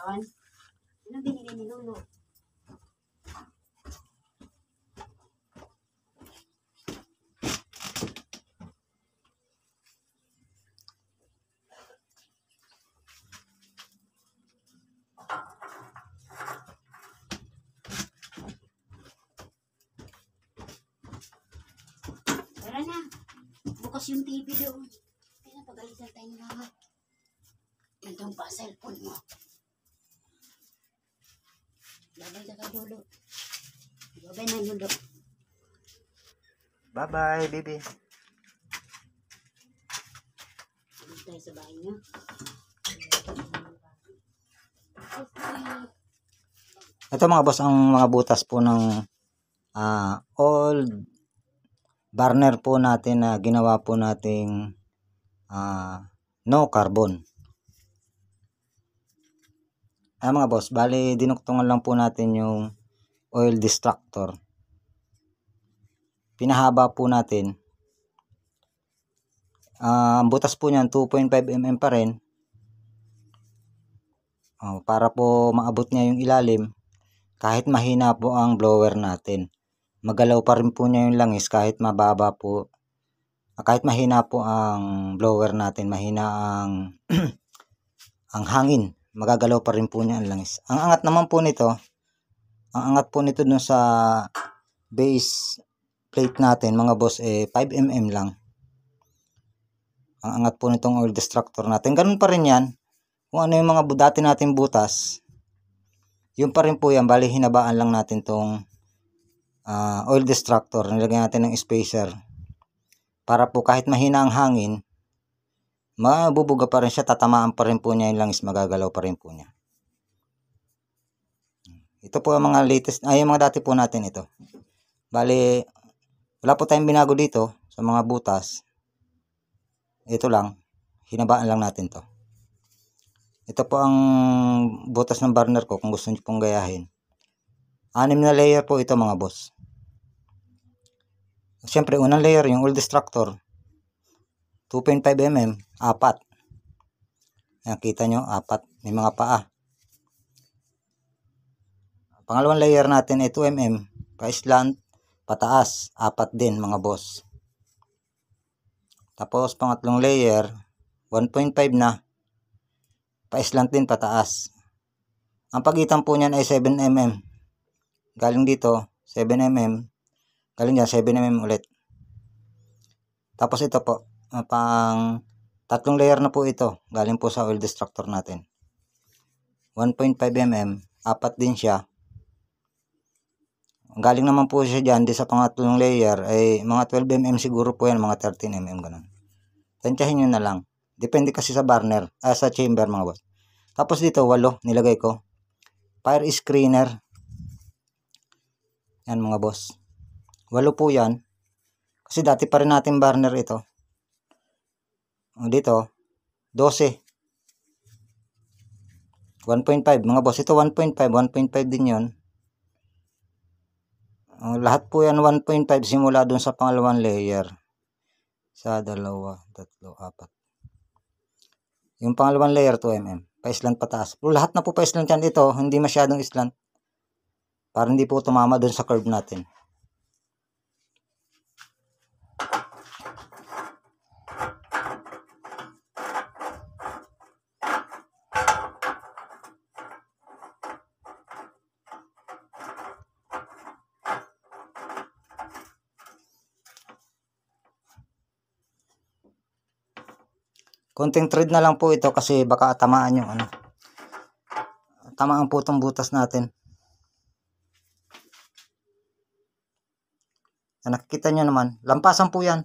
Yan. Ano binili ni Lolo? Tara na. Bukas yung TV doon. Kaya pag-alitan tayo ng lahat. Nandun pa cellphone mo. Babay na ka, Lolo. Babay na, Lolo. Bye-bye, baby. Dito tayo sa bahay niya. Ito mga boss, ang mga butas po ng old burner po natin na ginawa po nating no carbon. Mga boss, bali dinuktungan lang po natin yung oil distractor. Pinahaba po natin. Ang butas po niyan 2.5 mm pa rin. Para po maabot niya yung ilalim kahit mahina po ang blower natin. Magalaw pa rin po niya yung langis kahit mababa po. Kahit mahina po ang blower natin, mahina ang ang hangin, magagalaw pa rin po niya ang langis. Ang angat naman po nito, ang angat po nito dun sa base plate natin mga boss 5 mm lang. Ang angat po nitong oil distractor natin. Ganun pa rin yan. Kung ano yung mga dati nating butas, yun pa rin po yan. Bali hinabaan lang natin tong oil distractor. Nilagyan natin ng spacer. Para po kahit mahina ang hangin, mabubuga pa rin siya, tatamaan pa rin po niya yung langis, magagalaw pa rin po niya. Ito po ang mga latest, yung mga dati po natin ito. Bali, wala po tayong binago dito sa mga butas. Ito lang, hinabaan lang natin to. Ito po ang butas ng burner ko kung gusto niyo pong gayahin. 6 na layer po ito mga boss. Siyempre, unang layer yung oil distractor. 2.5 mm, 4. Yan, kita nyo, 4. May mga paa. Pangalawang layer natin ay 2 mm, pa-slant, pataas, 4 din mga boss. Tapos, pangatlong layer, 1.5 na, pa-slant din, pataas. Ang pagitan po niyan ay 7 mm. Galing dito, 7 mm. Galing dyan, 7 mm ulit. Tapos ito po, pang tatlong layer na po ito. Galing po sa oil distractor natin. 1.5 mm, 4 din siya. Galing naman po siya dyan, di sa pangatlong layer, ay mga 12 mm siguro po yan, mga 13 mm ganun. Tansyahin nyo na lang. Depende kasi sa burner, sa chamber mga boss. Tapos dito, 8 nilagay ko. Fire screener. Yan mga boss. 8 po yan. Kasi dati pa rin natin burner ito. Dito, 12. 1.5 mga boss. Ito 1.5. 1.5 din yun. Lahat po yan 1.5 simula dun sa pangalawang layer. Sa 2, 3, 4. Yung pangalawang layer 2 mm. Pa-slant pataas. Pero lahat na po pa-slant yan. Ito, hindi masyadong slant. Para hindi po tumama dun sa curve natin. Konting thread na lang po ito kasi baka tamaan yung tamaan po itong butas natin. Nakikita nyo naman, lampasan po yan.